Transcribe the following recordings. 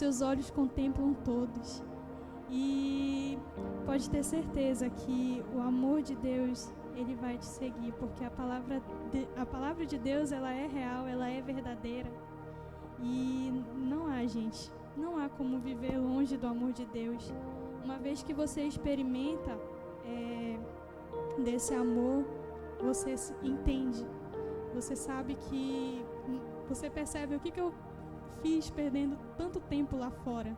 seus olhos contemplam todos. E pode ter certeza que o amor de Deus, ele vai te seguir, porque a palavra de Deus, ela é real, ela é verdadeira. E não há como viver longe do amor de Deus. Uma vez que você experimenta desse amor, você entende, você sabe que, você percebe o que eu fiz perdendo tanto tempo lá fora.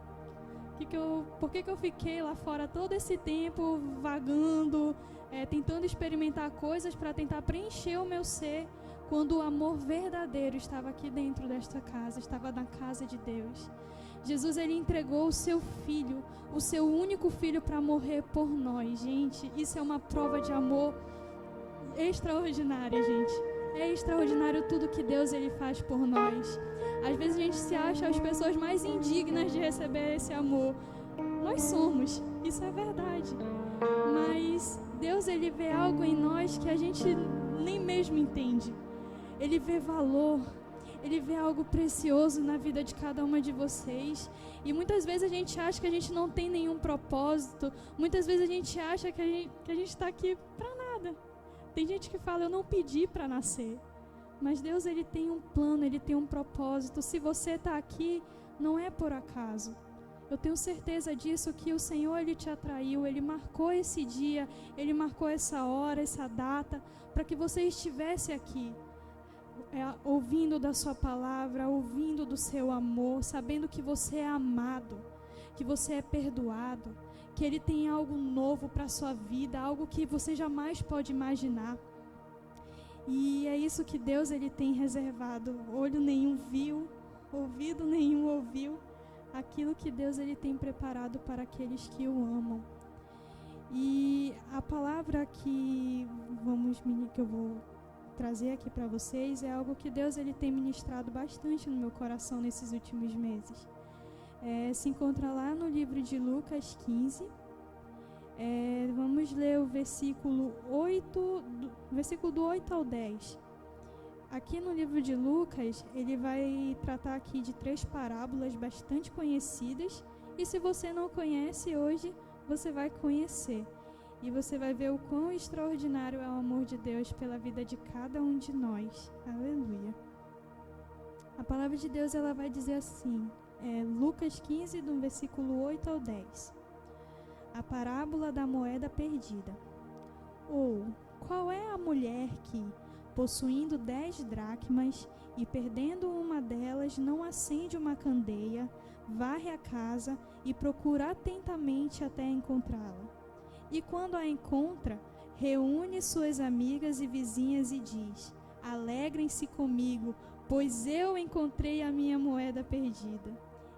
Por que eu fiquei lá fora todo esse tempo vagando, tentando experimentar coisas para tentar preencher o meu ser, quando o amor verdadeiro estava aqui dentro desta casa, estava na casa de Deus. Jesus, ele entregou o seu filho, o seu único filho, para morrer por nós. Gente, isso é uma prova de amor extraordinária, gente. É extraordinário tudo que Deus, ele faz por nós. Às vezes a gente se acha as pessoas mais indignas de receber esse amor. Nós somos, isso é verdade. Mas Deus, ele vê algo em nós que a gente nem mesmo entende. Ele vê valor, ele vê algo precioso na vida de cada uma de vocês. E muitas vezes a gente acha que a gente não tem nenhum propósito. Muitas vezes a gente acha que a gente está aqui para nada. Tem gente que fala, eu não pedi para nascer. Mas Deus, ele tem um plano, ele tem um propósito. Se você está aqui, não é por acaso. Eu tenho certeza disso, que o Senhor, ele te atraiu, ele marcou esse dia, ele marcou essa hora, essa data, para que você estivesse aqui, ouvindo da sua palavra, ouvindo do seu amor, sabendo que você é amado, que você é perdoado, que ele tem algo novo para a sua vida, algo que você jamais pode imaginar. E é isso que Deus, ele tem reservado. Olho nenhum viu, ouvido nenhum ouviu, aquilo que Deus, ele tem preparado para aqueles que o amam. E a palavra que eu vou trazer aqui para vocês é algo que Deus, ele tem ministrado bastante no meu coração nesses últimos meses. Se encontra lá no livro de Lucas 15. Vamos ler o versículo do 8 ao 10. Aqui no livro de Lucas, ele vai tratar aqui de 3 parábolas bastante conhecidas. E se você não conhece hoje, você vai conhecer. E você vai ver o quão extraordinário é o amor de Deus pela vida de cada um de nós. Aleluia. A palavra de Deus, ela vai dizer assim, Lucas 15, do versículo 8 ao 10. A parábola da moeda perdida. Ou, qual é a mulher que, possuindo 10 dracmas e perdendo uma delas, não acende uma candeia, varre a casa e procura atentamente até encontrá-la? E quando a encontra, reúne suas amigas e vizinhas e diz: alegrem-se comigo, pois eu encontrei a minha moeda perdida.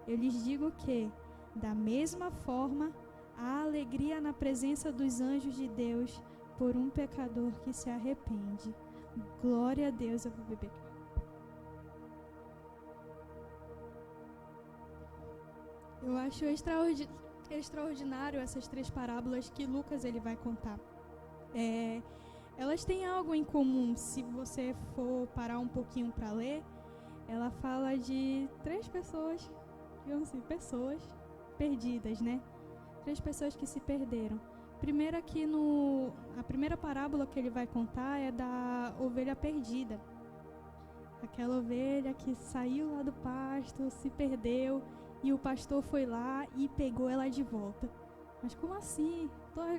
Eu lhes digo que, da mesma forma, há alegria na presença dos anjos de Deus por um pecador que se arrepende. Glória a Deus. Eu vou beber. Eu acho extraordinário essas 3 parábolas que Lucas, ele vai contar. Elas têm algo em comum. Se você for parar um pouquinho para ler, ela fala de 3 pessoas, digamos assim, pessoas perdidas, né? 3 pessoas que se perderam. Primeiro aqui a primeira parábola que ele vai contar é da ovelha perdida. Aquela ovelha que saiu lá do pasto, se perdeu, e o pastor foi lá e pegou ela de volta. Mas como assim?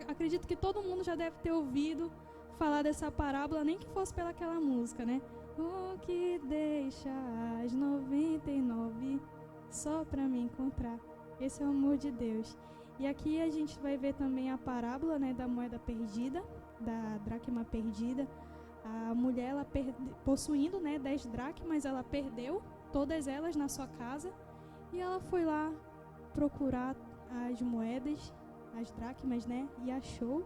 Acredito que todo mundo já deve ter ouvido falar dessa parábola, nem que fosse pelaquela música, né? O que deixa as 99 só para me encontrar. Esse é o amor de Deus. E aqui a gente vai ver também a parábola, né, da moeda perdida, da dracma perdida. A mulher, ela possuindo, né, 10 dracmas, ela perdeu todas elas na sua casa. E ela foi lá procurar as moedas, as dracmas, né, e achou.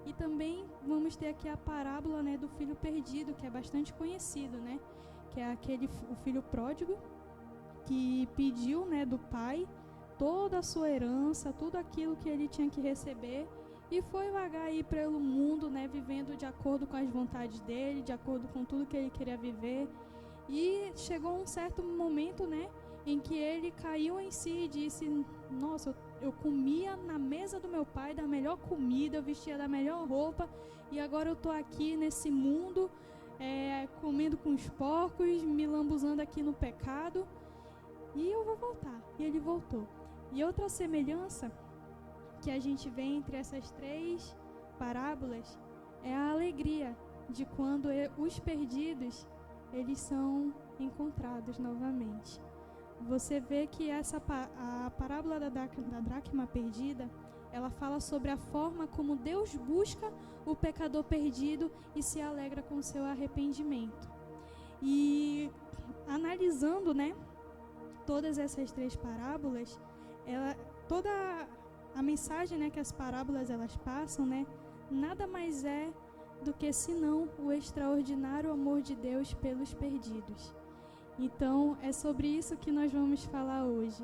E também vamos ter aqui a parábola, né, do filho perdido, que é bastante conhecido, né, que é o filho pródigo, que pediu, né, do pai toda a sua herança, tudo aquilo que ele tinha que receber, e foi vagar aí pelo mundo, né, vivendo de acordo com as vontades dele, de acordo com tudo que ele queria viver. E chegou um certo momento, né, em que ele caiu em si e disse: nossa, eu comia na mesa do meu pai da melhor comida, eu vestia da melhor roupa, e agora eu estou aqui nesse mundo, comendo com os porcos, me lambuzando aqui no pecado, e eu vou voltar. E ele voltou. E outra semelhança que a gente vê entre essas 3 parábolas é a alegria de quando os perdidos, eles são encontrados novamente. Você vê que a parábola da dracma perdida, ela fala sobre a forma como Deus busca o pecador perdido e se alegra com o seu arrependimento. E analisando, né, todas essas 3 parábolas, toda a mensagem, né, que as parábolas elas passam, né, nada mais é do que senão o extraordinário amor de Deus pelos perdidos. Então, é sobre isso que nós vamos falar hoje,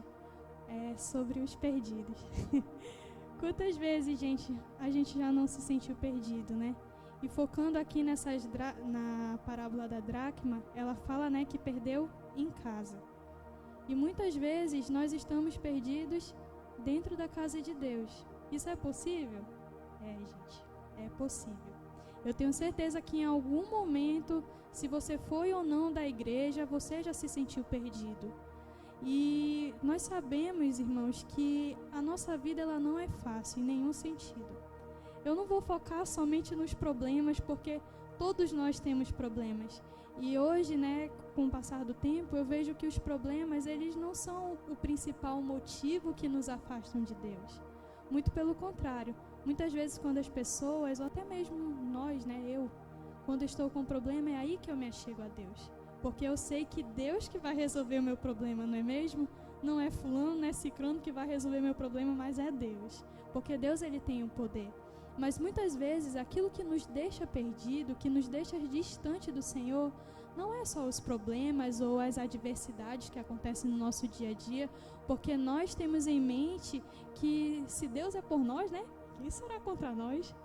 sobre os perdidos. Quantas vezes, gente, a gente já não se sentiu perdido, né? E focando aqui na parábola da dracma, ela fala, né, que perdeu em casa. E muitas vezes nós estamos perdidos dentro da casa de Deus. Isso é possível? Gente, é possível. Eu tenho certeza que em algum momento, se você foi ou não da igreja, você já se sentiu perdido. E nós sabemos, irmãos, que a nossa vida ela não é fácil em nenhum sentido. Eu não vou focar somente nos problemas, porque todos nós temos problemas. E hoje, né, com o passar do tempo, eu vejo que os problemas, eles não são o principal motivo que nos afastam de Deus. Muito pelo contrário. Muitas vezes quando as pessoas, ou até mesmo nós, né, quando estou com um problema, é aí que eu me achego a Deus. Porque eu sei que Deus que vai resolver o meu problema, não é mesmo? Não é fulano, não é cicrano que vai resolver meu problema, mas é Deus. Porque Deus, ele tem o poder. Mas muitas vezes aquilo que nos deixa perdido, que nos deixa distante do Senhor, não é só os problemas ou as adversidades que acontecem no nosso dia a dia, porque nós temos em mente que se Deus é por nós, né? Quem será contra nós?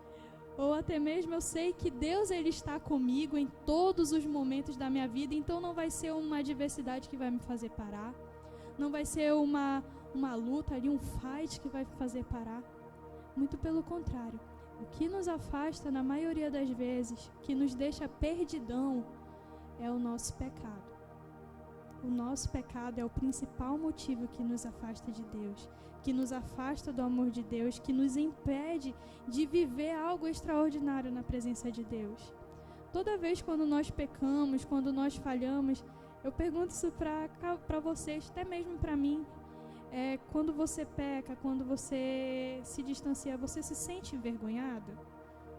Ou até mesmo eu sei que Deus, ele está comigo em todos os momentos da minha vida, então não vai ser uma adversidade que vai me fazer parar, não vai ser uma luta ali, um fight que vai me fazer parar. Muito pelo contrário. O que nos afasta, na maioria das vezes, que nos deixa perdidão, é o nosso pecado. O nosso pecado é o principal motivo que nos afasta de Deus, que nos afasta do amor de Deus, que nos impede de viver algo extraordinário na presença de Deus. Toda vez quando nós pecamos, quando nós falhamos, eu pergunto isso para vocês, até mesmo para mim. Quando você peca, quando você se distancia, você se sente envergonhado?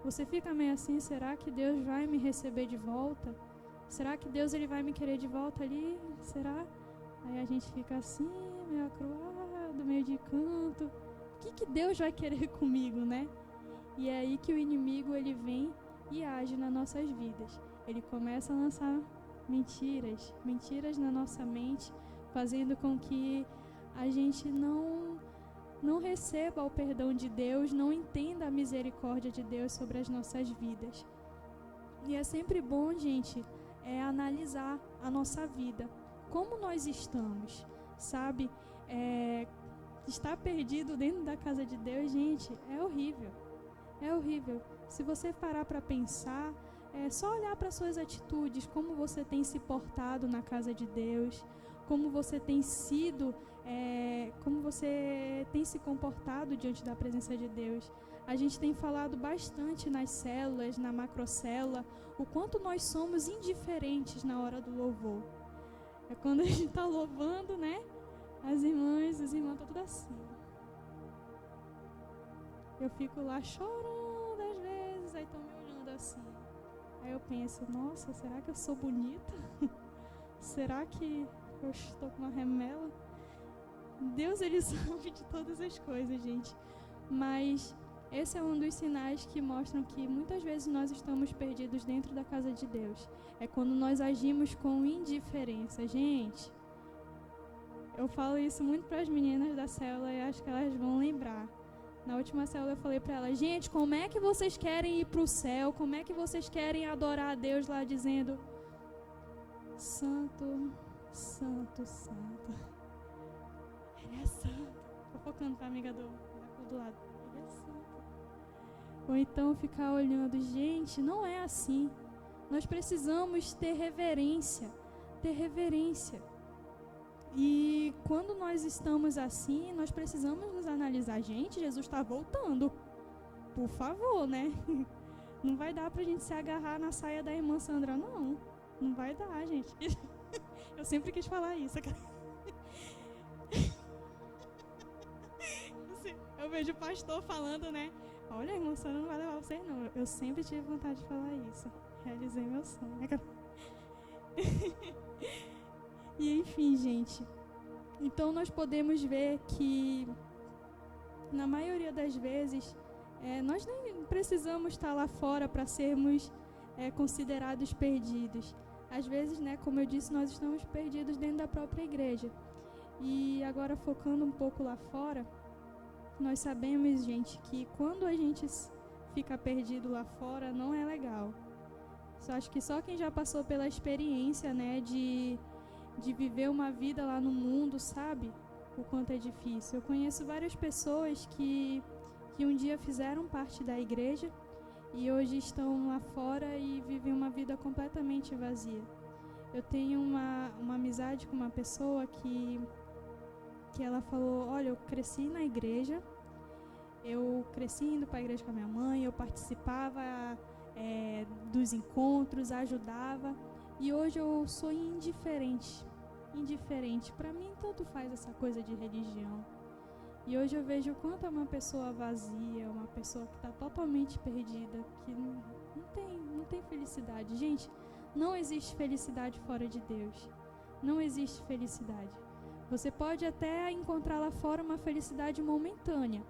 Você fica meio assim, será que Deus vai me receber de volta? Será que Deus ele vai me querer de volta ali? Será? Aí a gente fica assim, meio acruado, meio de canto. O que Deus vai querer comigo, né? E é aí que o inimigo ele vem e age nas nossas vidas. Ele começa a lançar mentiras na nossa mente, fazendo com que a gente não receba o perdão de Deus, não entenda a misericórdia de Deus sobre as nossas vidas. E é sempre bom, gente, analisar a nossa vida, como nós estamos, sabe? Estar perdido dentro da casa de Deus, gente, é horrível. Se você parar para pensar, é só olhar para suas atitudes, como você tem se portado na casa de Deus, como você tem sido, como você tem se comportado diante da presença de Deus. A gente tem falado bastante nas células, na macrocélula, o quanto nós somos indiferentes na hora do louvor. É quando a gente está louvando, né? As irmãs, os irmãos estão tudo assim. Eu fico lá chorando às vezes, aí estão me olhando assim. Aí eu penso, nossa, será que eu sou bonita? Será que eu estou com uma remela? Deus, ele sabe de todas as coisas, gente. Mas esse é um dos sinais que mostram que muitas vezes nós estamos perdidos dentro da casa de Deus. É quando nós agimos com indiferença. Gente, eu falo isso muito para as meninas da célula e acho que elas vão lembrar. Na última célula eu falei para elas, gente, como é que vocês querem ir para o céu? Como é que vocês querem adorar a Deus lá dizendo Santo, Santo, Santo? ele é santo. Fofocando pra amiga do lado. Ele é santo. Ou então ficar olhando, gente, não é assim. Nós precisamos ter reverência. E quando nós estamos assim, nós precisamos nos analisar. Gente, Jesus está voltando. Por favor, né? Não vai dar pra gente se agarrar na saia da irmã Sandra, não. Não vai dar, gente. Eu sempre quis falar isso. Eu vejo o pastor falando, né? Olha, irmã Sandra não vai levar vocês, não. Eu sempre tive vontade de falar isso. Realizei meu sonho. E enfim, gente. Então nós podemos ver que na maioria das vezes nós nem precisamos estar lá fora para sermos considerados perdidos. Às vezes, né, como eu disse, nós estamos perdidos dentro da própria igreja. E agora focando um pouco lá fora, nós sabemos, gente, que quando a gente fica perdido lá fora não é legal. Acho que só quem já passou pela experiência, né, de viver uma vida lá no mundo, sabe o quanto é difícil. Eu conheço várias pessoas que um dia fizeram parte da igreja e hoje estão lá fora e vivem uma vida completamente vazia. Eu tenho uma amizade com uma pessoa que ela falou, olha, eu cresci na igreja, eu cresci indo para a igreja com a minha mãe, eu participava dos encontros, ajudava, e hoje eu sou indiferente. Para mim tanto faz essa coisa de religião. E hoje eu vejo o quanto é uma pessoa vazia, uma pessoa que está totalmente perdida, que não tem felicidade. Gente, não existe felicidade fora de Deus. Não existe felicidade. Você pode até encontrar lá fora uma felicidade momentânea,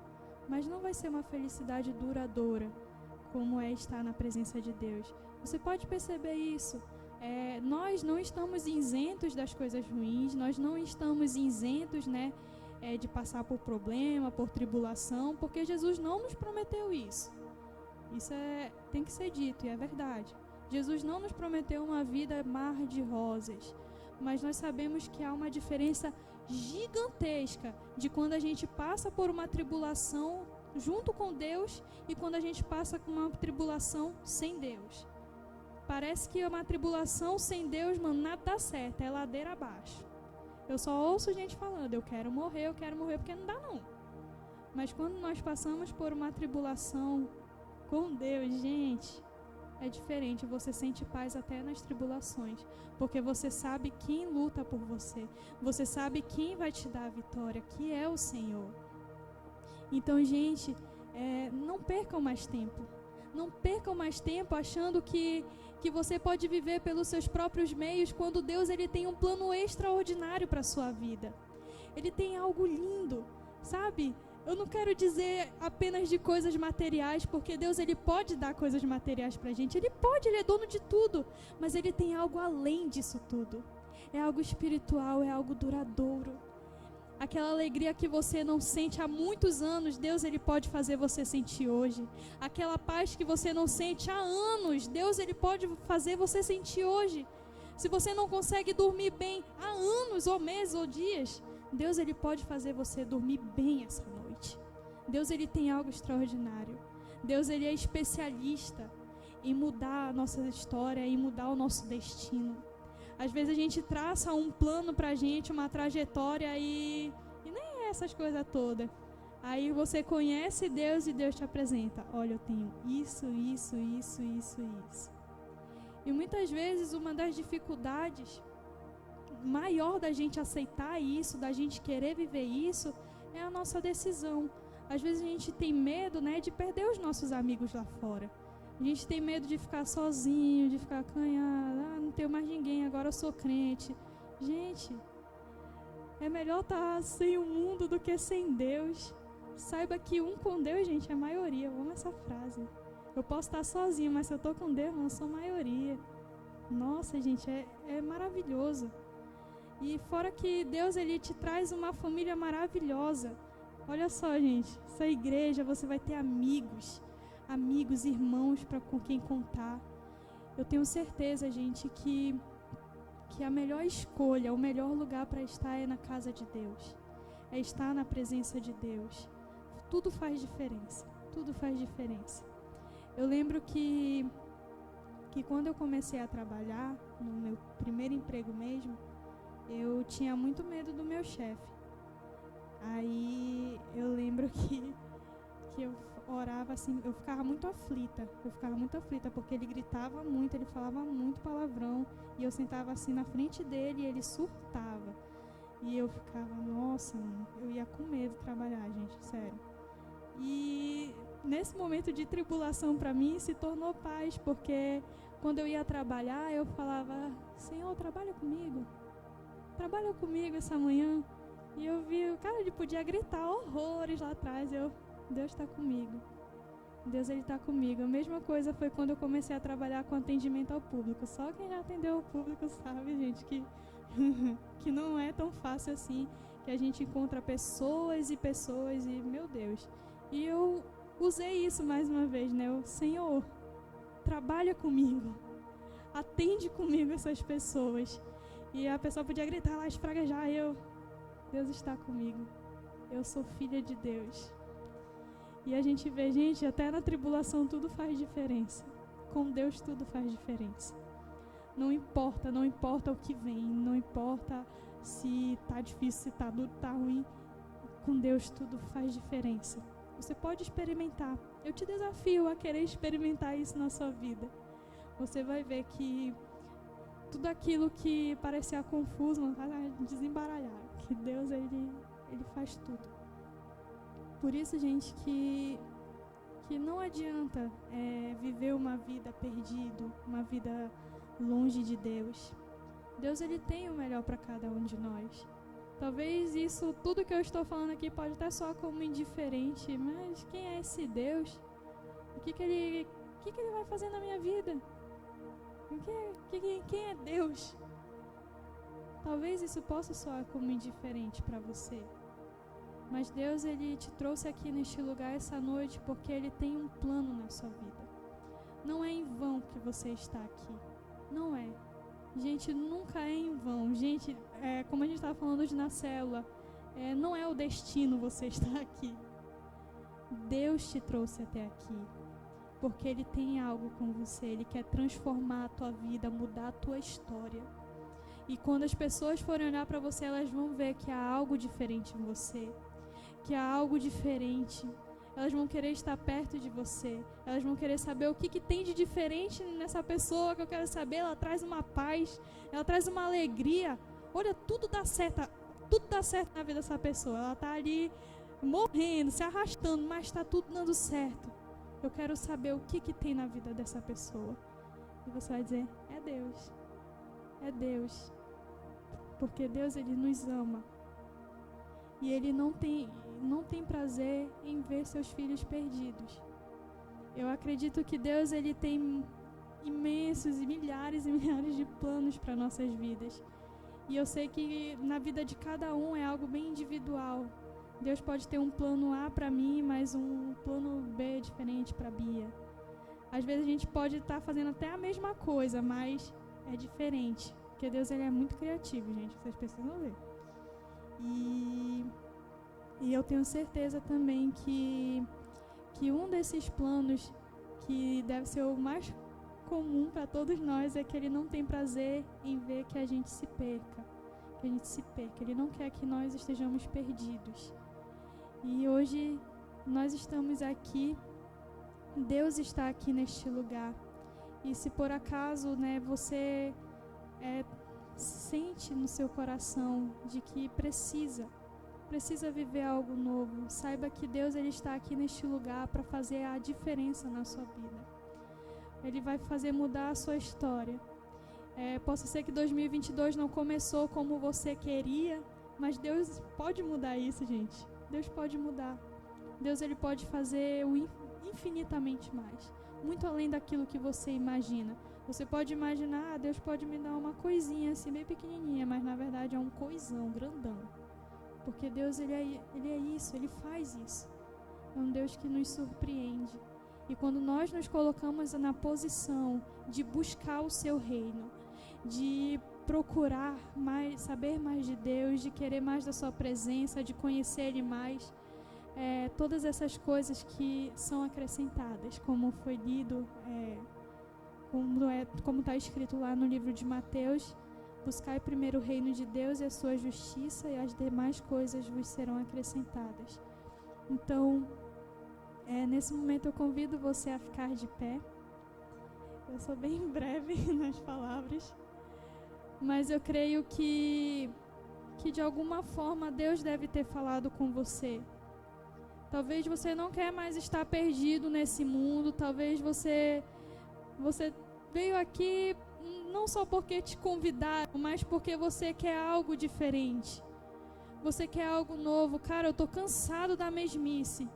mas não vai ser uma felicidade duradoura, como é estar na presença de Deus. Você pode perceber isso. Nós não estamos isentos das coisas ruins, nós não estamos isentos, né, de passar por problema, por tribulação, porque Jesus não nos prometeu isso. Isso tem que ser dito, e é verdade. Jesus não nos prometeu uma vida mar de rosas, mas nós sabemos que há uma diferença gigantesca de quando a gente passa por uma tribulação junto com Deus e quando a gente passa por uma tribulação sem Deus. Parece que uma tribulação sem Deus, mano, nada dá certo, é ladeira abaixo. Eu só ouço gente falando, eu quero morrer, porque não dá não. Mas quando nós passamos por uma tribulação com Deus, gente, é diferente. Você sente paz até nas tribulações, porque você sabe quem luta por você. Você sabe quem vai te dar a vitória, que é o Senhor. Então, gente, não percam mais tempo. Não percam mais tempo achando que você pode viver pelos seus próprios meios, quando Deus ele tem um plano extraordinário para a sua vida. Ele tem algo lindo, sabe? Eu não quero dizer apenas de coisas materiais, porque Deus ele pode dar coisas materiais para a gente. Ele é dono de tudo, mas ele tem algo além disso tudo. É algo espiritual, é algo duradouro. Aquela alegria que você não sente há muitos anos, Deus ele pode fazer você sentir hoje. Aquela paz que você não sente há anos, Deus ele pode fazer você sentir hoje. Se você não consegue dormir bem há anos, ou meses, ou dias, Deus ele pode fazer você dormir bem essa noite. Deus ele tem algo extraordinário. Deus ele é especialista em mudar a nossa história, em mudar o nosso destino. Às vezes a gente traça um plano pra gente, uma trajetória e nem é essas coisas todas. Aí você conhece Deus e Deus te apresenta. Olha, eu tenho isso. E muitas vezes uma das dificuldades maior da gente aceitar isso, da gente querer viver isso, é a nossa decisão. Às vezes a gente tem medo, né, de perder os nossos amigos lá fora. A gente tem medo de ficar sozinho, de ficar acanhado. Não tenho mais ninguém, agora eu sou crente. Gente, é melhor estar sem o mundo do que sem Deus. Saiba que um com Deus, gente, é a maioria. Eu amo essa frase. Eu posso estar sozinho, mas se eu estou com Deus, eu sou maioria. Nossa, gente, é maravilhoso. E fora que Deus, ele te traz uma família maravilhosa. Olha só, gente, essa igreja, você vai ter amigos, irmãos com quem contar. Eu tenho certeza, gente, que a melhor escolha, o melhor lugar para estar é na casa de Deus. é estar na presença de Deus. Tudo faz diferença, tudo faz diferença. Eu lembro que quando eu comecei a trabalhar, no meu primeiro emprego mesmo, eu tinha muito medo do meu chefe. Aí eu lembro que eu orava assim, eu ficava muito aflita porque ele gritava muito, ele falava muito palavrão, e eu sentava assim na frente dele e ele surtava. E eu ficava, nossa, mano, eu ia com medo de trabalhar, gente, sério. E nesse momento de tribulação para mim se tornou paz, porque quando eu ia trabalhar, eu falava, Senhor, trabalha comigo essa manhã. E eu vi, o cara, ele podia gritar horrores lá atrás, Deus está comigo. Deus, ele está comigo. A mesma coisa foi quando eu comecei a trabalhar com atendimento ao público. Só quem já atendeu ao público sabe, gente, que não é tão fácil assim, que a gente encontra pessoas e meu Deus. E eu usei isso mais uma vez, né? Senhor, trabalha comigo, atende comigo essas pessoas. E a pessoa podia gritar lá, esfraguejar, Deus está comigo, eu sou filha de Deus. E a gente vê, gente, até na tribulação tudo faz diferença. Com Deus tudo faz diferença. Não importa o que vem, não importa se tá difícil, se tá duro, tá ruim. Com Deus tudo faz diferença. Você pode experimentar. Eu te desafio a querer experimentar isso na sua vida. Você vai ver que tudo aquilo que parecia confuso vai desembaralhar. Que Deus, ele faz tudo. Por isso, gente, que não adianta viver uma vida perdido, uma vida longe de Deus. Deus, ele tem o melhor para cada um de nós. Talvez isso, tudo que eu estou falando aqui pode até soar como indiferente, mas quem é esse Deus? O que ele vai fazer na minha vida? Quem é Deus? Talvez isso possa soar como indiferente para você. Mas Deus, ele te trouxe aqui neste lugar essa noite porque ele tem um plano na sua vida. Não é em vão que você está aqui. Não é. Gente, nunca é em vão. Gente, como a gente estava falando hoje na célula, não é o destino você estar aqui. Deus te trouxe até aqui porque ele tem algo com você. Ele quer transformar a tua vida, mudar a tua história. E quando as pessoas forem olhar para você, elas vão ver que há algo diferente em você, que há algo diferente. Elas vão querer estar perto de você. Elas vão querer saber o que tem de diferente nessa pessoa, que eu quero saber. Ela traz uma paz, ela traz uma alegria. Olha, tudo dá certo na vida dessa pessoa. Ela está ali morrendo, se arrastando, mas está tudo dando certo. Eu quero saber o que tem na vida dessa pessoa. E você vai dizer, é Deus. É Deus. Porque Deus, ele nos ama. E ele não tem prazer em ver seus filhos perdidos. Eu acredito que Deus, ele tem imensos e milhares de planos para nossas vidas. E eu sei que na vida de cada um é algo bem individual. Deus pode ter um plano A para mim, mas um plano B diferente para Bia. Às vezes a gente pode estar fazendo até a mesma coisa, mas é diferente. Porque Deus, ele é muito criativo, gente. Vocês precisam ver. E eu tenho certeza também que um desses planos que deve ser o mais comum para todos nós é que ele não tem prazer em ver que a gente se perca. Ele não quer que nós estejamos perdidos. E hoje nós estamos aqui, Deus está aqui neste lugar. E se por acaso, você sente no seu coração de que precisa viver algo novo, saiba que Deus, ele está aqui neste lugar para fazer a diferença na sua vida. Ele vai fazer mudar a sua história. Possa ser que 2022 não começou como você queria, mas Deus pode mudar isso, gente. Deus pode mudar. Deus, ele pode fazer o infinitamente mais, muito além daquilo que você imagina. Você pode imaginar, Deus pode me dar uma coisinha assim bem pequenininha, mas na verdade é um coisão grandão. Porque Deus, ele é isso, ele faz isso. É um Deus que nos surpreende. E quando nós nos colocamos na posição de buscar o seu reino, de procurar mais, saber mais de Deus, de querer mais da sua presença, de conhecer Ele mais. Todas essas coisas que são acrescentadas, como foi lido, como está escrito lá no livro de Mateus: buscai primeiro o reino de Deus e a sua justiça, e as demais coisas vos serão acrescentadas. Então, nesse momento eu convido você a ficar de pé. Eu sou bem breve nas palavras, mas eu creio que de alguma forma Deus deve ter falado com você. Talvez você não quer mais estar perdido nesse mundo, talvez você veio aqui não só porque te convidaram, mas porque você quer algo diferente. Você quer algo novo. Cara, eu tô cansado da mesmice.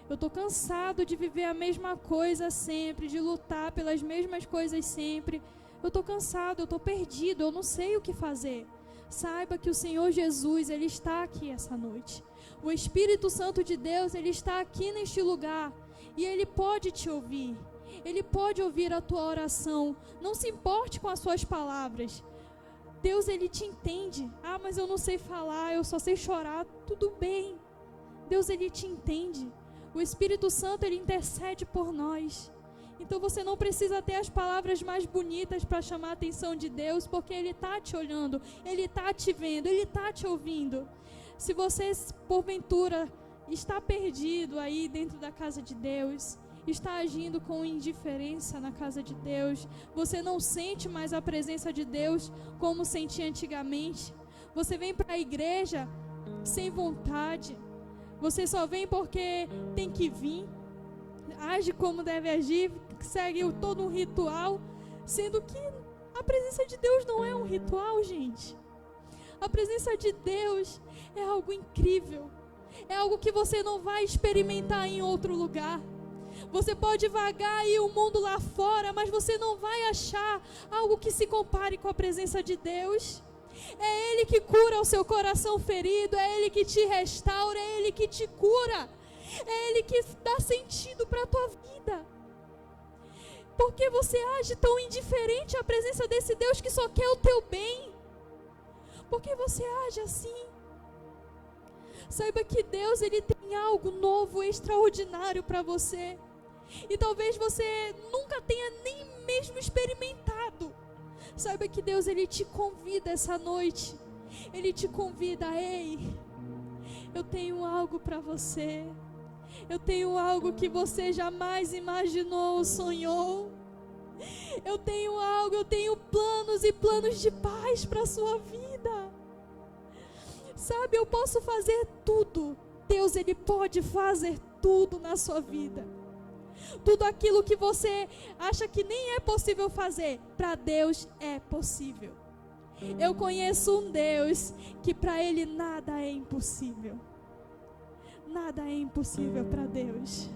Eu tô cansado de viver a mesma coisa sempre, de lutar pelas mesmas coisas sempre. Eu tô cansado, eu tô perdido, eu não sei o que fazer. Saiba que o Senhor Jesus, Ele está aqui essa noite. O Espírito Santo de Deus, Ele está aqui neste lugar. E Ele pode te ouvir. Ele pode ouvir a tua oração. Não se importe com as suas palavras. Deus, Ele te entende. Ah, mas eu não sei falar, eu só sei chorar. Tudo bem. Deus, Ele te entende. O Espírito Santo, Ele intercede por nós. Então você não precisa ter as palavras mais bonitas para chamar a atenção de Deus, porque Ele está te olhando, Ele está te vendo, Ele está te ouvindo. Se você, porventura, está perdido aí dentro da casa de Deus, está agindo com indiferença na casa de Deus, você não sente mais a presença de Deus como sentia antigamente, você vem para a igreja sem vontade, você só vem porque tem que vir, age como deve agir, segue todo um ritual, sendo que a presença de Deus não é um ritual, gente. A presença de Deus é algo incrível, é algo que você não vai experimentar em outro lugar. Você pode vagar aí o mundo lá fora, mas você não vai achar algo que se compare com a presença de Deus. É Ele que cura o seu coração ferido, é Ele que te restaura, é Ele que te cura, é Ele que dá sentido para a tua vida. Por que você age tão indiferente à presença desse Deus que só quer o teu bem? Por que você age assim? Saiba que Deus, Ele tem algo novo, extraordinário para você. E talvez você nunca tenha nem mesmo experimentado. Saiba que Deus, Ele te convida essa noite. Ele te convida: ei, eu tenho algo para você. Eu tenho algo que você jamais imaginou ou sonhou. Eu tenho algo, eu tenho planos e planos de paz para a sua vida. Sabe, eu posso fazer tudo. Deus, Ele pode fazer tudo na sua vida. Tudo aquilo que você acha que nem é possível fazer, para Deus é possível. Eu conheço um Deus que para Ele nada é impossível. Nada é impossível para Deus.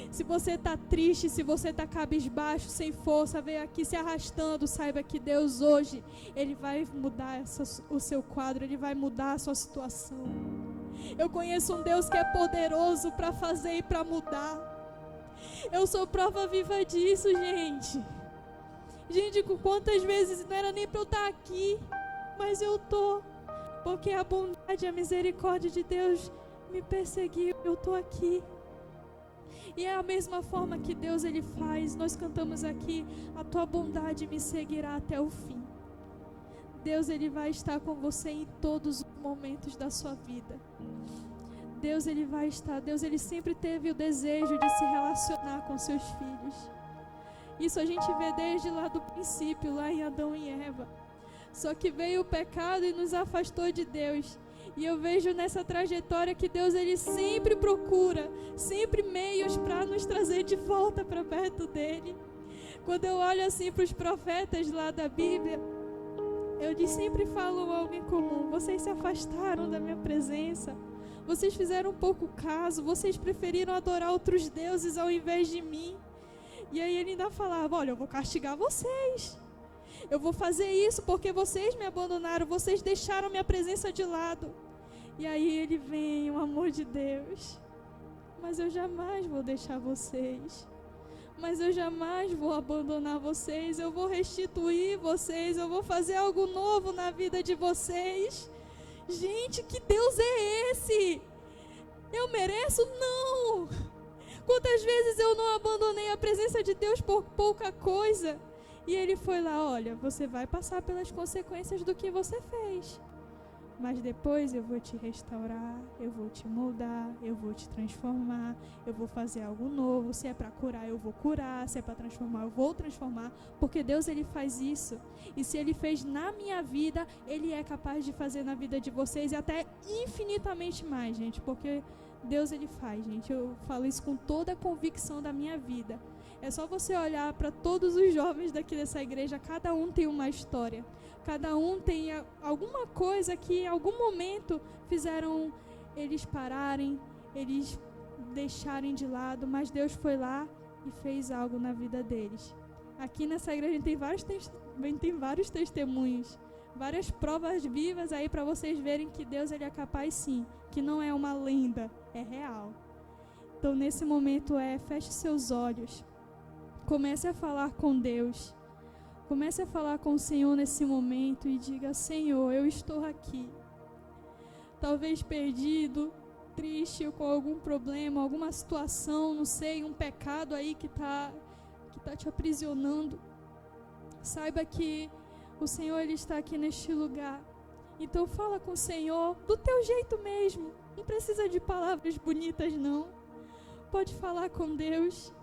Se você está triste, se você está cabisbaixo, sem força, veio aqui se arrastando, saiba que Deus hoje, Ele vai mudar o seu quadro, Ele vai mudar a sua situação. Eu conheço um Deus que é poderoso para fazer e para mudar. Eu sou prova viva disso, gente. Gente, quantas vezes não era nem para eu estar aqui, mas eu tô, porque a bondade e a misericórdia de Deus me perseguiu, eu tô aqui. E é a mesma forma que Deus, Ele faz. Nós cantamos aqui: a tua bondade me seguirá até o fim. Deus, Ele vai estar com você em todos os momentos da sua vida. Deus, Ele vai estar. Deus, Ele sempre teve o desejo de se relacionar com seus filhos. Isso a gente vê desde lá do princípio, lá em Adão e Eva. Só que veio o pecado e nos afastou de Deus. E eu vejo nessa trajetória que Deus, Ele sempre procura, sempre meios para nos trazer de volta para perto dEle. Quando eu olho assim para os profetas lá da Bíblia, eles sempre falam algo em comum: vocês se afastaram da minha presença, vocês fizeram pouco caso, vocês preferiram adorar outros deuses ao invés de mim. E aí ele ainda falava: olha, eu vou castigar vocês. Eu vou fazer isso porque vocês me abandonaram, vocês deixaram minha presença de lado. E aí ele vem, o amor de Deus: mas eu jamais vou deixar vocês, mas eu jamais vou abandonar vocês, eu vou restituir vocês, eu vou fazer algo novo na vida de vocês. Gente, que Deus é esse? Eu mereço? Não! Quantas vezes eu não abandonei a presença de Deus por pouca coisa? E Ele foi lá, olha, você vai passar pelas consequências do que você fez. Mas depois eu vou te restaurar, eu vou te moldar, eu vou te transformar, eu vou fazer algo novo. Se é para curar, eu vou curar. Se é para transformar, eu vou transformar. Porque Deus, Ele faz isso. E se Ele fez na minha vida, Ele é capaz de fazer na vida de vocês e até infinitamente mais, gente. Porque Deus, Ele faz, gente. Eu falo isso com toda a convicção da minha vida. É só você olhar para todos os jovens daqui dessa igreja, cada um tem uma história. Cada um tem alguma coisa que em algum momento fizeram eles pararem, eles deixarem de lado, mas Deus foi lá e fez algo na vida deles. Aqui nessa igreja tem vários testemunhos, várias provas vivas aí para vocês verem que Deus, Ele é capaz sim, que não é uma lenda, é real. Então nesse momento feche seus olhos, comece a falar com Deus. Comece a falar com o Senhor nesse momento e diga: Senhor, eu estou aqui. Talvez perdido, triste, com algum problema, alguma situação, não sei, um pecado aí que tá te aprisionando. Saiba que o Senhor, Ele está aqui neste lugar. Então fala com o Senhor do teu jeito mesmo. Não precisa de palavras bonitas, não. Pode falar com Deus.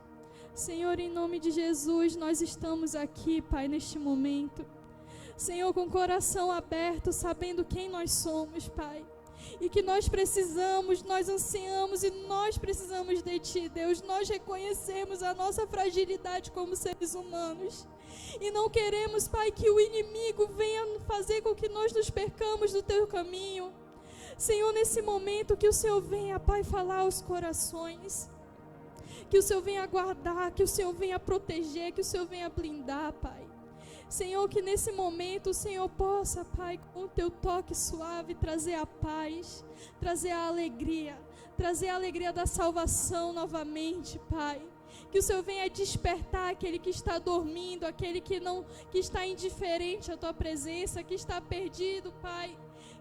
Senhor, em nome de Jesus, nós estamos aqui, Pai, neste momento. Senhor, com o coração aberto, sabendo quem nós somos, Pai. E que nós precisamos, nós ansiamos e nós precisamos de Ti, Deus. Nós reconhecemos a nossa fragilidade como seres humanos. E não queremos, Pai, que o inimigo venha fazer com que nós nos percamos do Teu caminho. Senhor, nesse momento que o Senhor venha, Pai, falar aos corações. Que o Senhor venha guardar, que o Senhor venha proteger, que o Senhor venha blindar, Pai. Senhor, que nesse momento o Senhor possa, Pai, com o Teu toque suave, trazer a paz, trazer a alegria da salvação novamente, Pai. Que o Senhor venha despertar aquele que está dormindo, aquele que está indiferente à Tua presença, que está perdido, Pai.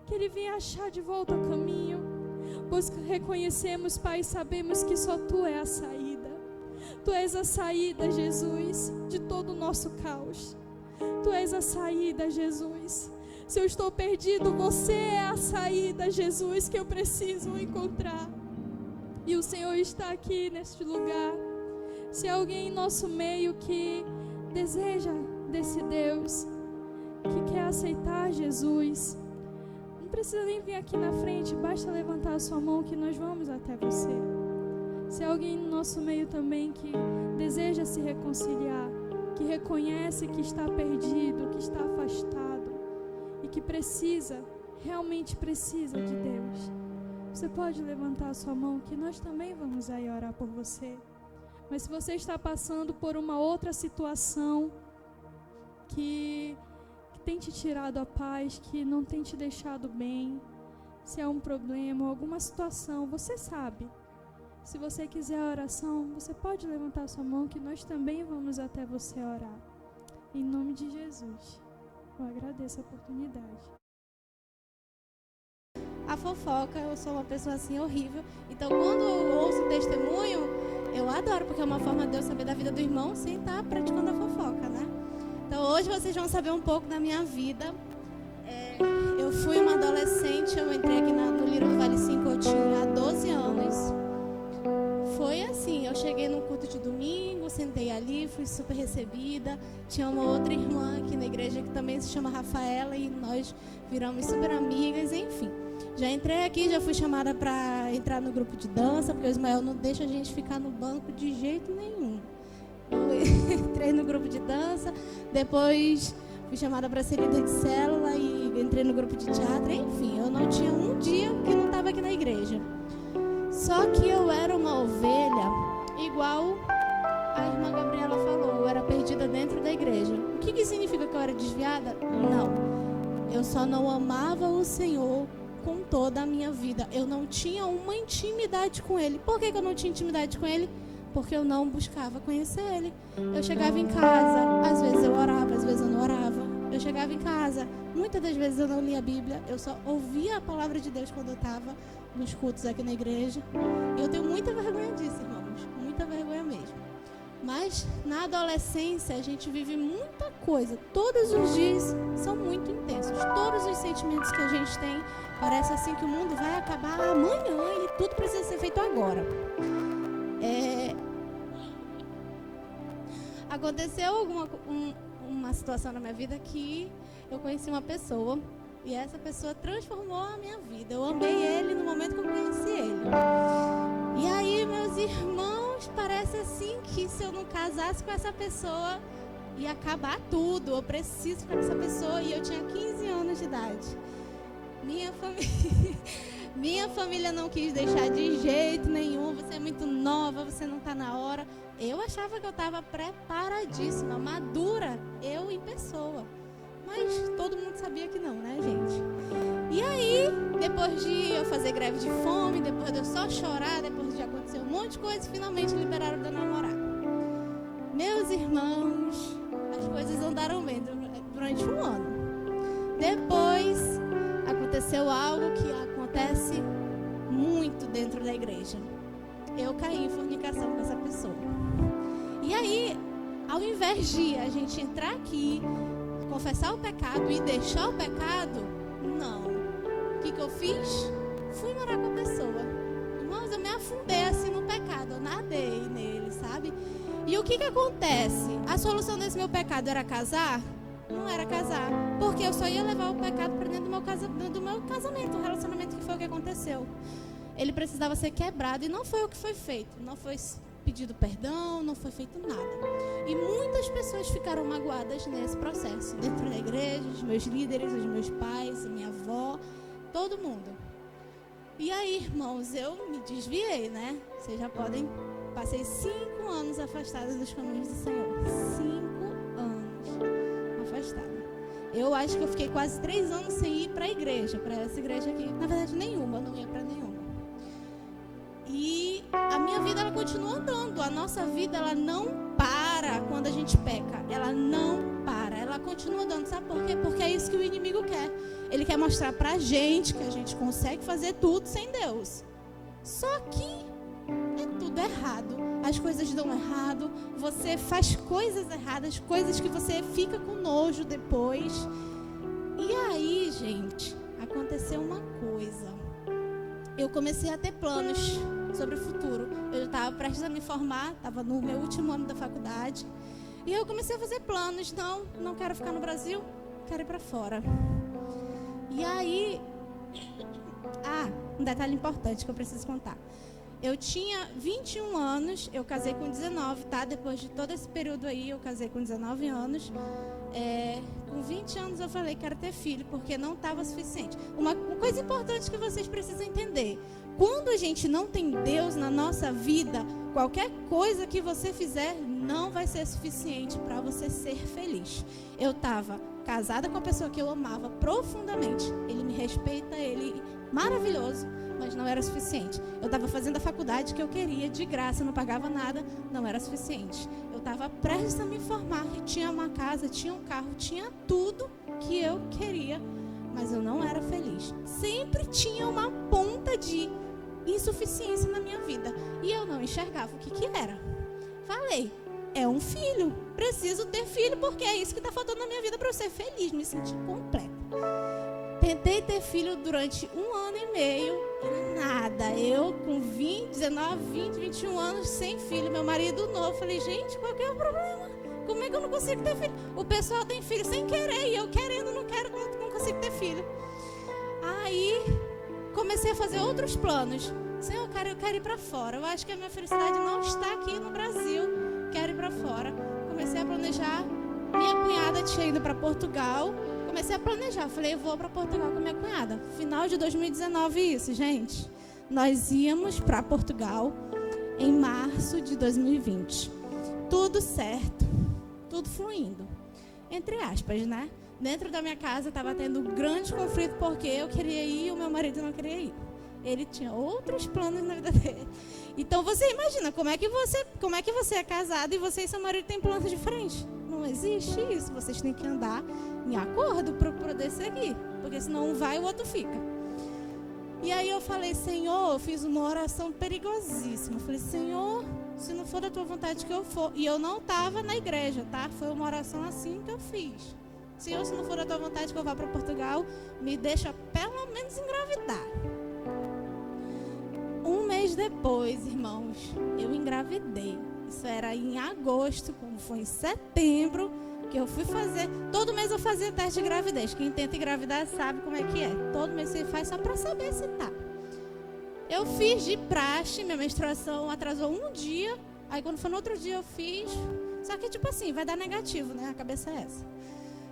Que ele venha achar de volta o caminho. Pois reconhecemos, Pai, e sabemos que só Tu é a saída. Tu és a saída, Jesus, de todo o nosso caos. Tu és a saída, Jesus. Se eu estou perdido, Você é a saída, Jesus, que eu preciso encontrar. E o Senhor está aqui neste lugar. Se há alguém em nosso meio que deseja desse Deus, que quer aceitar Jesus, não precisa nem vir aqui na frente, basta levantar a sua mão que nós vamos até você. Se há alguém no nosso meio também que deseja se reconciliar, que reconhece que está perdido, que está afastado e que realmente precisa de Deus, você pode levantar a sua mão que nós também vamos aí orar por você. Mas se você está passando por uma outra situação que tem te tirado a paz, que não tem te deixado bem, se é um problema, alguma situação, você sabe. Se você quiser a oração, você pode levantar sua mão que nós também vamos até você orar. Em nome de Jesus, eu agradeço a oportunidade. A fofoca, eu sou uma pessoa assim horrível, então quando eu ouço o testemunho, eu adoro, porque é uma forma de eu saber da vida do irmão sem estar praticando a fofoca, né? Então hoje vocês vão saber um pouco da minha vida. Eu fui uma adolescente, eu entrei aqui no Liro do Vale 5, eu tinha 12 anos. Foi assim, eu cheguei num culto de domingo, sentei ali, fui super recebida. Tinha uma outra irmã aqui na igreja que também se chama Rafaela e nós viramos super amigas, enfim. Já entrei aqui, já fui chamada para entrar no grupo de dança, porque o Ismael não deixa a gente ficar no banco de jeito nenhum. Eu entrei no grupo de dança, depois fui chamada para ser líder de célula e entrei no grupo de teatro, enfim, eu não tinha um dia que não estava aqui na igreja. Só que eu era uma ovelha, igual a irmã Gabriela falou, eu era perdida dentro da igreja. O que significa que eu era desviada? Não. Eu só não amava o Senhor com toda a minha vida. Eu não tinha uma intimidade com Ele. Por que eu não tinha intimidade com Ele? porque eu não buscava conhecer Ele. Eu chegava em casa, às vezes eu orava, às vezes eu não orava. Eu chegava em casa, muitas das vezes eu não lia a Bíblia, eu só ouvia a palavra de Deus quando eu estava nos cultos aqui na igreja. E eu tenho muita vergonha disso, irmãos, muita vergonha mesmo. Mas na adolescência a gente vive muita coisa, todos os dias são muito intensos, todos os sentimentos que a gente tem, parece assim que o mundo vai acabar amanhã e tudo precisa ser feito agora. Aconteceu uma situação na minha vida que eu conheci uma pessoa e essa pessoa transformou a minha vida. Eu amei ele no momento que eu conheci ele. E aí, meus irmãos, parece assim que se eu não casasse com essa pessoa, ia acabar tudo. Eu preciso ficar com essa pessoa. E eu tinha 15 anos de idade. Minha família não quis deixar de jeito nenhum. Você é muito nova, você não está na hora. Eu achava que eu estava preparadíssima, madura, eu em pessoa. Mas todo mundo sabia que não, né, gente? E aí, depois de eu fazer greve de fome, depois de eu só chorar, depois de acontecer um monte de coisa, finalmente liberaram o meu namorado. Meus irmãos, as coisas andaram bem durante um ano. Depois, aconteceu algo que acontece muito dentro da igreja. Eu caí em fornicação com essa pessoa. E aí, ao invés de a gente entrar aqui, confessar o pecado e deixar o pecado, não. O que eu fiz? Fui morar com a pessoa. Irmãos, eu me afundei assim no pecado, eu nadei nele, sabe? E o que acontece? A solução desse meu pecado era casar? Não era casar, porque eu só ia levar o pecado para dentro do meu casamento, o relacionamento, que foi o que aconteceu. Ele precisava ser quebrado e não foi o que foi feito. Não foi pedido perdão, não foi feito nada. E muitas pessoas ficaram magoadas nesse processo, dentro da igreja, os meus líderes, os meus pais, a minha avó, todo mundo. E aí, irmãos, eu me desviei, né? Vocês já podem... Passei 5 anos afastada dos caminhos do Senhor. 5 anos afastada. Eu acho que eu fiquei quase 3 anos sem ir para a igreja, para essa igreja aqui. Na verdade, nenhuma, eu não ia para nenhuma. E a minha vida, ela continua andando. A nossa vida, ela não para quando a gente peca. Ela não para. Ela continua andando. Sabe por quê? Porque é isso que o inimigo quer. Ele quer mostrar pra gente que a gente consegue fazer tudo sem Deus. Só que é tudo errado. As coisas dão errado. Você faz coisas erradas, coisas que você fica com nojo depois. E aí, gente, aconteceu uma coisa. Eu comecei a ter planos sobre o futuro. Eu estava prestes a me formar, estava no meu último ano da faculdade. E eu comecei a fazer planos. Não quero ficar no Brasil, quero ir para fora. E aí, um detalhe importante que eu preciso contar. Eu tinha 21 anos, eu casei com 19, tá? Depois de todo esse período aí, eu casei com 19 anos. Com 20 anos eu falei, quero ter filho, porque não estava suficiente. Uma coisa importante que vocês precisam entender. Quando a gente não tem Deus na nossa vida, qualquer coisa que você fizer não vai ser suficiente para você ser feliz. Eu estava casada com a pessoa que eu amava profundamente. Ele me respeita, ele maravilhoso, mas não era suficiente. Eu estava fazendo a faculdade que eu queria, de graça, não pagava nada, não era suficiente. Eu estava prestes a me formar e tinha uma casa, tinha um carro, tinha tudo que eu queria, mas eu não era feliz. Sempre tinha uma ponta de insuficiência na minha vida e eu não enxergava o que era. Falei, é um filho, preciso ter filho porque é isso que está faltando na minha vida para eu ser feliz, me sentir completa. Tentei ter filho durante 1 ano e meio e nada. Eu com 19, 20, 21 anos sem filho, meu marido novo. Falei, gente, qual que é o problema? Como é que eu não consigo ter filho? O pessoal tem filho sem querer e eu querendo, não consigo ter filho. Aí comecei a fazer outros planos. Senhor, eu quero ir para fora. Eu acho que a minha felicidade não está aqui no Brasil. Quero ir para fora. Comecei a planejar. Minha cunhada tinha ido para Portugal. Comecei a planejar, falei, eu vou para Portugal com minha cunhada. Final de 2019 isso, gente. Nós íamos para Portugal em março de 2020. Tudo certo, tudo fluindo. Entre aspas, né? Dentro da minha casa estava tendo um grande conflito porque eu queria ir e o meu marido não queria ir. Ele tinha outros planos na vida dele. Então você imagina, como é que você é casado e você e seu marido têm planos diferentes? Não existe isso. Vocês têm que andar em acordo para poder seguir. Porque senão um vai e o outro fica. E aí eu falei, Senhor, eu fiz uma oração perigosíssima. Eu falei, Senhor, se não for da tua vontade que eu for. E eu não estava na igreja, tá? Foi uma oração assim que eu fiz. Senhor, se não for da tua vontade que eu vá para Portugal, me deixa pelo menos engravidar. Um mês depois, irmãos, eu engravidei. Isso era em agosto, como foi em setembro, que eu fui fazer. Todo mês eu fazia teste de gravidez. Quem tenta engravidar sabe como é que é. Todo mês você faz só para saber se tá. Eu fiz de praxe, minha menstruação atrasou um dia. Aí quando foi no outro dia eu fiz. Só que tipo assim, vai dar negativo, né? A cabeça é essa.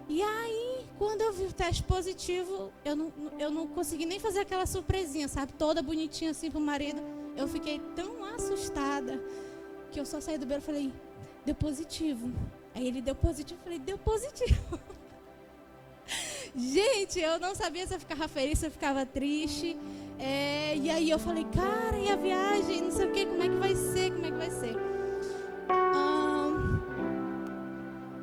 E aí, quando eu vi o teste positivo, eu não consegui nem fazer aquela surpresinha, sabe? Toda bonitinha assim pro marido. Eu fiquei tão assustada que eu só saí do banheiro e falei, deu positivo. Aí ele deu positivo, eu falei, deu positivo. Gente, eu não sabia se eu ficava feliz, se eu ficava triste. E aí eu falei, cara, e a viagem? Não sei o que, como é que vai ser?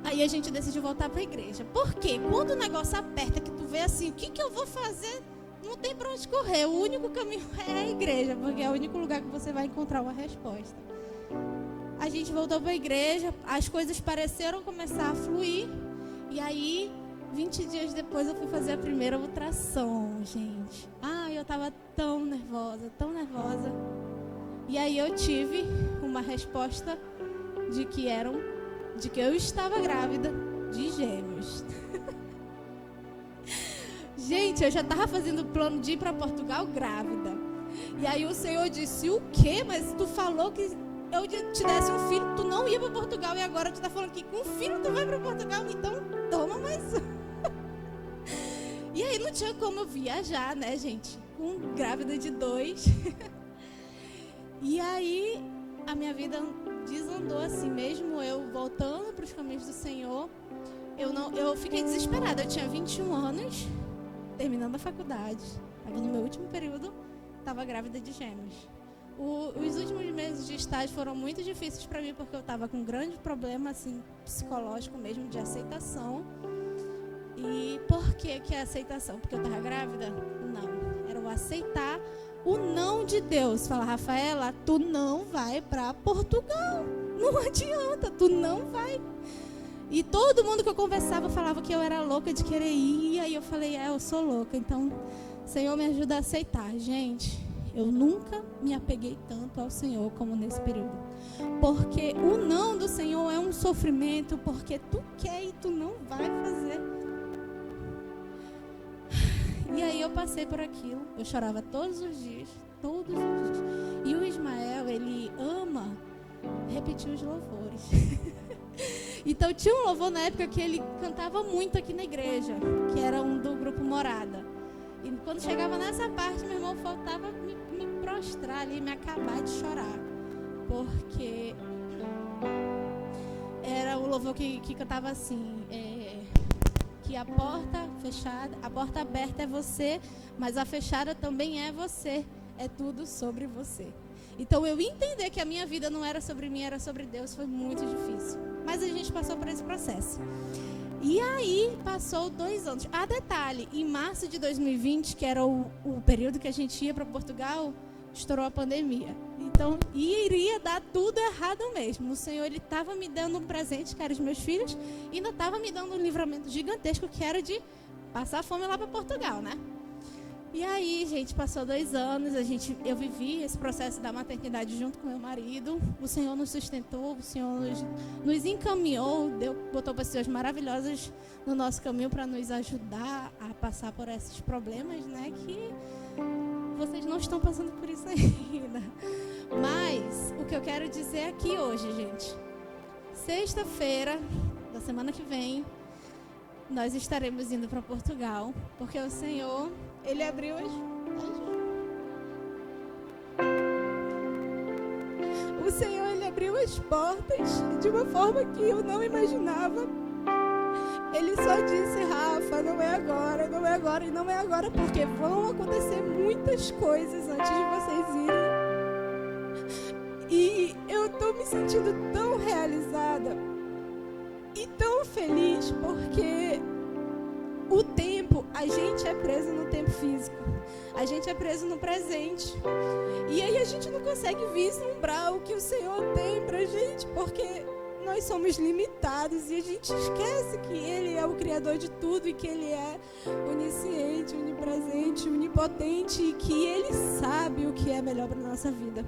Aí a gente decidiu voltar para a igreja. Por quê? Quando o negócio aperta, que tu vê assim, o que eu vou fazer? Não tem para onde correr. O único caminho é a igreja, porque é o único lugar que você vai encontrar uma resposta. A gente voltou para a igreja, as coisas pareceram começar a fluir. E aí, 20 dias depois, eu fui fazer a primeira ultrassom, gente. Eu estava tão nervosa. E aí eu tive uma resposta de que eu estava grávida de gêmeos. Gente, eu já estava fazendo o plano de ir para Portugal grávida. E aí o Senhor disse, o quê? Mas tu falou que eu te desse um filho, tu não ia para Portugal. E agora tu está falando que com um filho tu vai para Portugal. Então toma mais um. E aí não tinha como eu viajar, né, gente? Grávida de 2. E aí a minha vida desandou assim, mesmo eu voltando para os caminhos do Senhor. Eu fiquei desesperada. Eu tinha 21 anos, terminando a faculdade. Estava no meu último período, estava grávida de gêmeos. Os últimos meses de estágio foram muito difíceis para mim, porque eu estava com um grande problema assim, psicológico mesmo, de aceitação. E por que é aceitação? Porque eu estava grávida? Não, era o aceitar o não de Deus. Fala, Rafaela, tu não vai para Portugal. Não adianta, tu não vai. E todo mundo que eu conversava falava que eu era louca de querer ir. E aí eu falei, eu sou louca. Então, Senhor, me ajuda a aceitar. Gente, eu nunca me apeguei tanto ao Senhor como nesse período. Porque o não do Senhor é um sofrimento, porque tu quer e tu não vai fazer. E aí eu passei por aquilo. Eu chorava todos os dias. E o Ismael, ele ama repetir os louvores. Então tinha um louvor na época que ele cantava muito aqui na igreja, que era um do grupo Morada. E quando chegava nessa parte, meu irmão faltava me prostrar ali, me acabar de chorar. Porque era o louvor que cantava assim, que a porta fechada, a porta aberta é você, mas a fechada também é você. É tudo sobre você. Então eu entender que a minha vida não era sobre mim, era sobre Deus, foi muito difícil. Mas a gente passou por esse processo. E aí passou 2 anos. Detalhe, em março de 2020, que era o período que a gente ia para Portugal, estourou a pandemia. Então iria dar tudo errado mesmo. O Senhor, ele estava me dando um presente, que era os meus filhos, e ainda estava me dando um livramento gigantesco, que era de passar fome lá para Portugal, né? E aí, gente, passou 2 anos, eu vivi esse processo da maternidade junto com meu marido. O Senhor nos sustentou, o Senhor nos encaminhou, botou pessoas maravilhosas no nosso caminho para nos ajudar a passar por esses problemas, né? Que vocês não estão passando por isso ainda. Mas o que eu quero dizer aqui hoje, gente, sexta-feira da semana que vem, nós estaremos indo para Portugal, porque o Senhor, ele abriu as portas de uma forma que eu não imaginava. Ele só disse: Rafa, não é agora, não é agora, e não é agora, porque vão acontecer muitas coisas antes de vocês irem. E eu tô me sentindo tão realizada e tão feliz, porque o tempo, a gente é preso no tempo físico, a gente é preso no presente, e aí a gente não consegue vislumbrar o que o Senhor tem pra gente, porque nós somos limitados e a gente esquece que Ele é o Criador de tudo e que Ele é onisciente, onipresente, onipotente e que Ele sabe o que é melhor para a nossa vida.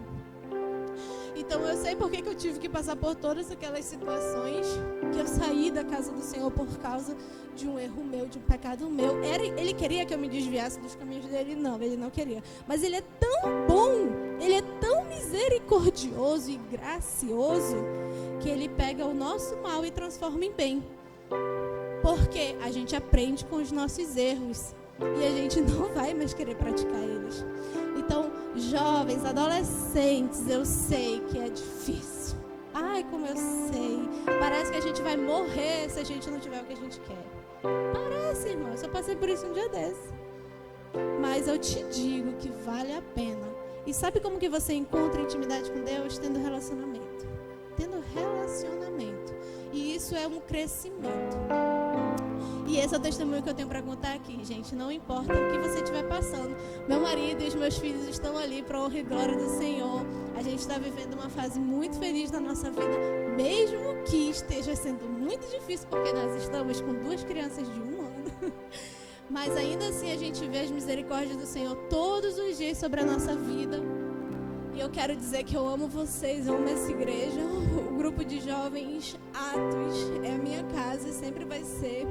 Então eu sei por que eu tive que passar por todas aquelas situações, que eu saí da casa do Senhor por causa de um erro meu, de um pecado meu. Ele queria que eu me desviasse dos caminhos dele? Não, ele não queria. Mas Ele é tão bom, Ele é tão misericordioso e gracioso, que Ele pega o nosso mal e transforma em bem. Porque a gente aprende com os nossos erros e a gente não vai mais querer praticar eles. Então, jovens, adolescentes, eu sei que é difícil. Ai, como eu sei. Parece que a gente vai morrer se a gente não tiver o que a gente quer. Parece, irmão. Eu só passei por isso um dia desse. Mas eu te digo que vale a pena. E sabe como que você encontra intimidade com Deus? Tendo relacionamento. Tendo relacionamento. E isso é um crescimento. E esse é o testemunho que eu tenho para contar aqui, gente. Não importa o que você estiver passando. Meu marido e os meus filhos estão ali para a honra e glória do Senhor. A gente está vivendo uma fase muito feliz na nossa vida, mesmo que esteja sendo muito difícil, porque nós estamos com 2 crianças de 1 ano. Mas ainda assim a gente vê as misericórdias do Senhor todos os dias sobre a nossa vida. E eu quero dizer que eu amo vocês, eu amo essa igreja. O grupo de jovens Atos é a minha casa e sempre vai ser.